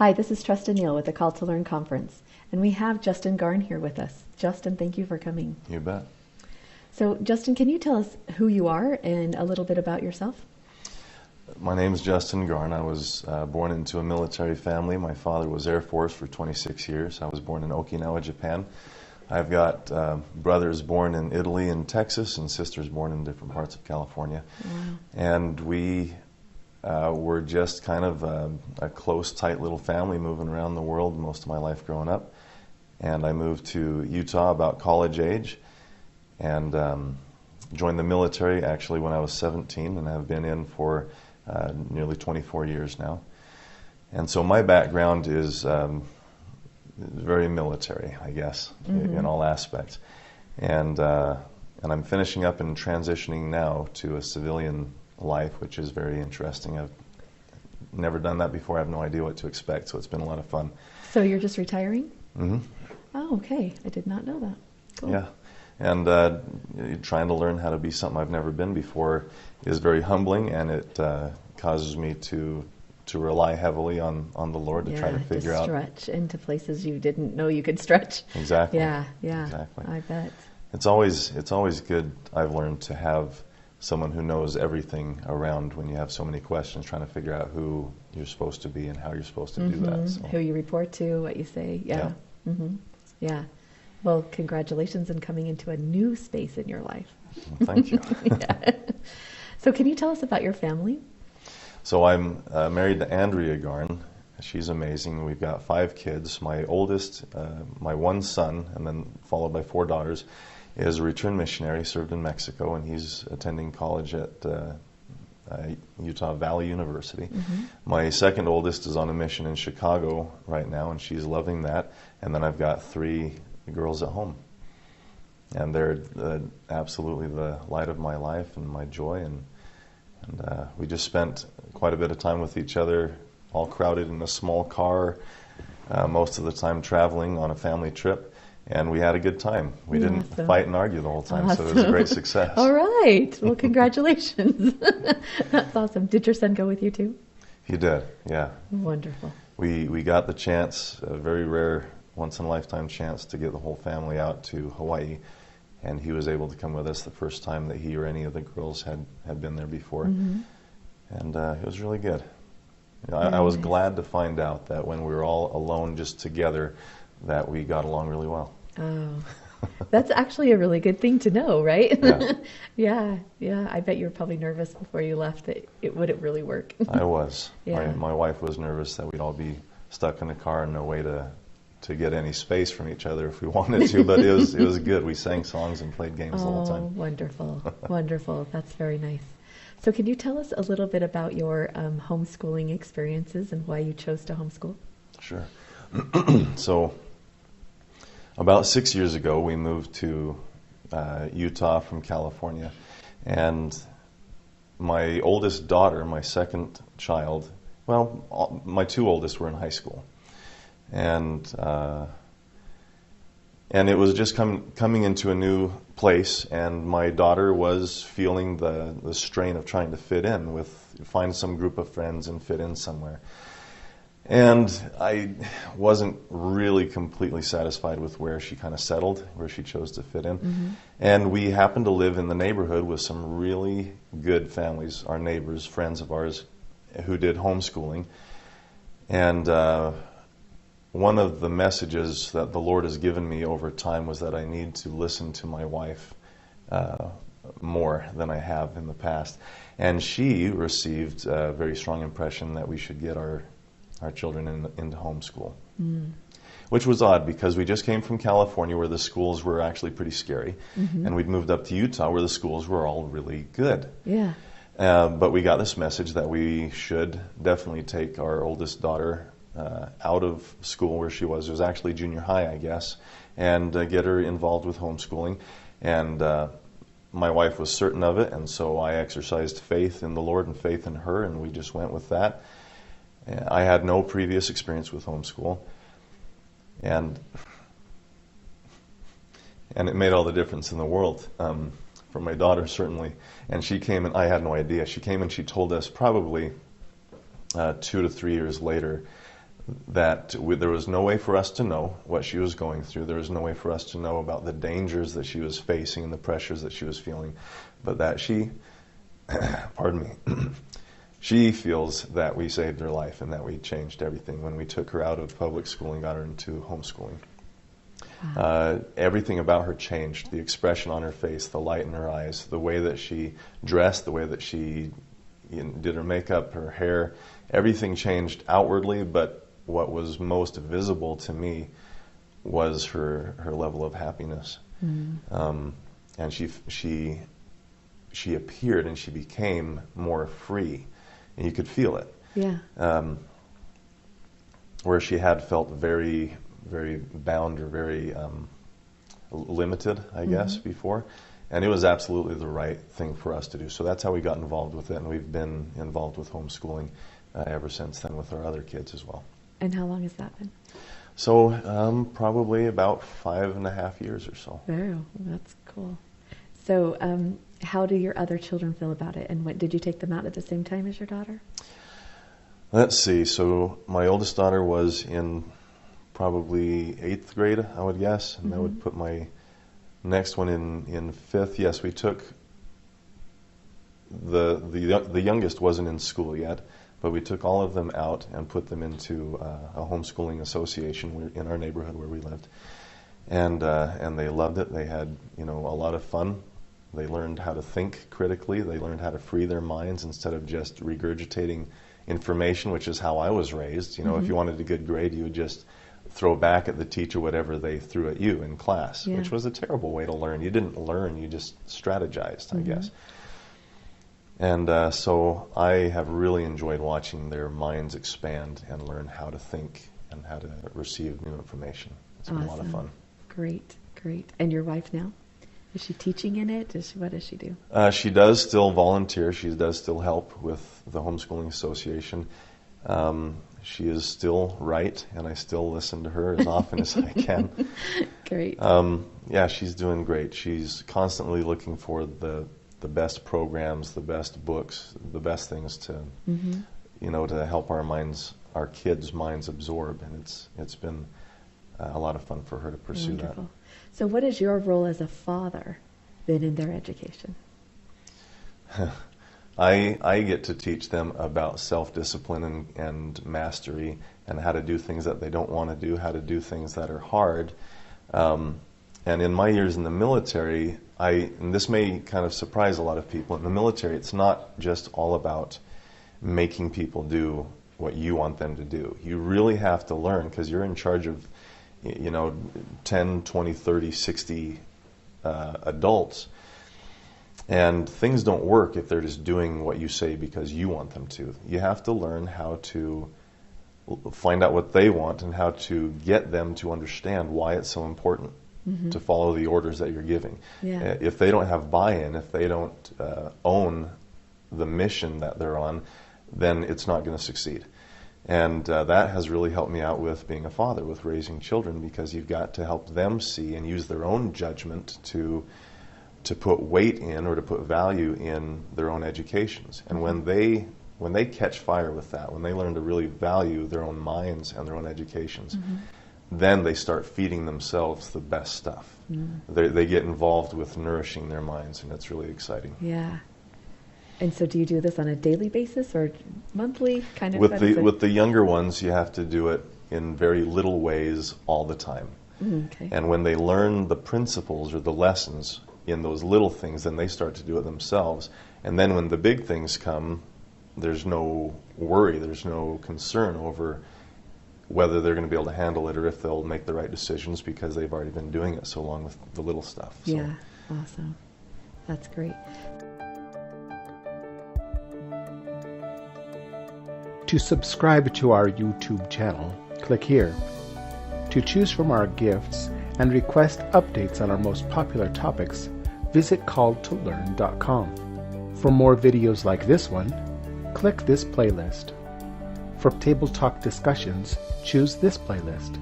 Hi, this is Trust and Neil with the Call to Learn conference, and we have Justin Garn here with us. Justin, thank you for coming. You bet. So, Justin, can you tell us who you are and a little bit about yourself? My name is Justin Garn. I was born into a military family. My father was Air Force for 26 years. I was born in Okinawa, Japan. I've got brothers born in Italy and Texas and sisters born in different parts of California. Wow. And we were just kind of a close, tight little family moving around the world most of my life growing up. And I moved to Utah about college age and joined the military actually when I was 17 and have been in for nearly 24 years now. And so my background is very military, I guess, in all aspects. And I'm finishing up and transitioning now to a civilian life, which is very interesting. I've never done that before. I have no idea what to expect, so it's been a lot of fun. So you're just retiring? Mm-hmm. Oh, okay. I did not know that. Cool. Yeah. And trying to learn how to be something I've never been before is very humbling, and it causes me to rely heavily on the Lord to try to figure out. Stretch into places you didn't know you could stretch. Exactly. Yeah. Exactly. I bet. It's always good, I've learned, to have someone who knows everything around when you have so many questions, trying to figure out who you're supposed to be and how you're supposed to do that. So. Who you report to, what you say. Yeah. Yeah. Well, congratulations on coming into a new space in your life. Well, thank you. Yeah. So can you tell us about your family? So I'm married to Andrea Garn. She's amazing. We've got 5 kids. My oldest, my one son, and then followed by 4 daughters, is a return missionary, served in Mexico, and he's attending college at Utah Valley University. My second oldest is on a mission in Chicago right now, and she's loving that. And then I've got 3 girls at home. And they're absolutely the light of my life and my joy. And we just spent quite a bit of time with each other, all crowded in a small car, most of the time traveling on a family trip. And we had a good time. We didn't fight and argue the whole time, so it was a great success. All right. Well, congratulations. That's awesome. Did your son go with you too? He did, yeah. Wonderful. We got the chance, a very rare, once-in-a-lifetime chance, to get the whole family out to Hawaii. And he was able to come with us the first time that he or any of the girls had been there before. And it was really good. You know, I was glad to find out that when we were all alone just together, that we got along really well. Oh, that's actually a really good thing to know, right? Yeah. Yeah. I bet you were probably nervous before you left that it wouldn't really work. I was. Yeah. My wife was nervous that we'd all be stuck in the car and no way to get any space from each other if we wanted to, but it was good. We sang songs and played games the whole time. Oh, wonderful. Wonderful. That's very nice. So can you tell us a little bit about your homeschooling experiences and why you chose to homeschool? Sure. So about 6 years ago, we moved to Utah from California, and my oldest daughter, my second child, well, my 2 oldest were in high school, and it was just coming into a new place, and my daughter was feeling the strain of trying to fit in find some group of friends and fit in somewhere. And I wasn't really completely satisfied with where she kind of settled, where she chose to fit in. And we happened to live in the neighborhood with some really good families, our neighbors, friends of ours, who did homeschooling. And one of the messages that the Lord has given me over time was that I need to listen to my wife more than I have in the past. And she received a very strong impression that we should get our children into homeschool, which was odd because we just came from California where the schools were actually pretty scary, and we'd moved up to Utah where the schools were all really good. Yeah. But we got this message that we should definitely take our oldest daughter out of school where she was. It was actually junior high, I guess, and get her involved with homeschooling. And my wife was certain of it, and so I exercised faith in the Lord and faith in her, and we just went with that. I had no previous experience with homeschool, and it made all the difference in the world for my daughter, certainly. And she came, and I had no idea. She came and she told us probably 2 to 3 years later there was no way for us to know what she was going through. There was no way for us to know about the dangers that she was facing and the pressures that she was feeling, but that she, pardon me, she feels that we saved her life and that we changed everything when we took her out of public school and got her into homeschooling. Everything about her changed. The expression on her face, the light in her eyes, the way that she dressed, the way that she did her makeup, her hair, everything changed outwardly, but what was most visible to me was her level of happiness. And she appeared and she became more free, and you could feel it. Yeah. Where she had felt very, very bound or very limited, I guess, before. And it was absolutely the right thing for us to do. So that's how we got involved with it, and we've been involved with homeschooling ever since then with our other kids as well. And how long has that been? So probably about 5.5 years or so. Oh, that's cool. So how do your other children feel about it? And did you take them out at the same time as your daughter? Let's see. So my oldest daughter was in probably 8th grade, I would guess, and that would put my next one in 5th. Yes, we took the youngest wasn't in school yet, but we took all of them out and put them into a homeschooling association in our neighborhood where we lived, and they loved it. They had a lot of fun. They learned how to think critically. They learned how to free their minds instead of just regurgitating information, which is how I was raised. If you wanted a good grade, you would just throw back at the teacher whatever they threw at you in class, which was a terrible way to learn. You didn't learn, you just strategized, I guess. And so I have really enjoyed watching their minds expand and learn how to think and how to receive new information. It's been a lot of fun. Great, great. And your wife now? Is she teaching in it? What does she do? She does still volunteer. She does still help with the Homeschooling Association. She is still right, and I still listen to her as often as I can. Great. Yeah, she's doing great. She's constantly looking for the best programs, the best books, the best things to to help our kids' minds absorb, and it's been a lot of fun for her to pursue Wonderful. So what has your role as a father been in their education? I get to teach them about self-discipline and mastery and how to do things that they don't want to do, how to do things that are hard. And in my years in the military, and this may kind of surprise a lot of people, in the military it's not just all about making people do what you want them to do. You really have to learn, because you're in charge of 10, 20, 30, 60 adults. And things don't work if they're just doing what you say because you want them to. You have to learn how to find out what they want and how to get them to understand why it's so important to follow the orders that you're giving. Yeah. If they don't have buy-in, if they don't own the mission that they're on, then it's not going to succeed. And that has really helped me out with being a father, with raising children, because you've got to help them see and use their own judgment to put weight in or to put value in their own educations. And when they catch fire with that, when they learn to really value their own minds and their own educations, then they start feeding themselves the best stuff. They get involved with nourishing their minds, and it's really exciting. Yeah. And so do you do this on a daily basis or monthly? Kind of with the younger ones, you have to do it in very little ways all the time. Okay. And when they learn the principles or the lessons in those little things, then they start to do it themselves. And then when the big things come, there's no worry, there's no concern over whether they're going to be able to handle it or if they'll make the right decisions, because they've already been doing it so long with the little stuff. So. Yeah, awesome. That's great. To subscribe to our YouTube channel, click here. To choose from our gifts and request updates on our most popular topics, visit calledtolearn.com. For more videos like this one, click this playlist. For Table Talk discussions, choose this playlist.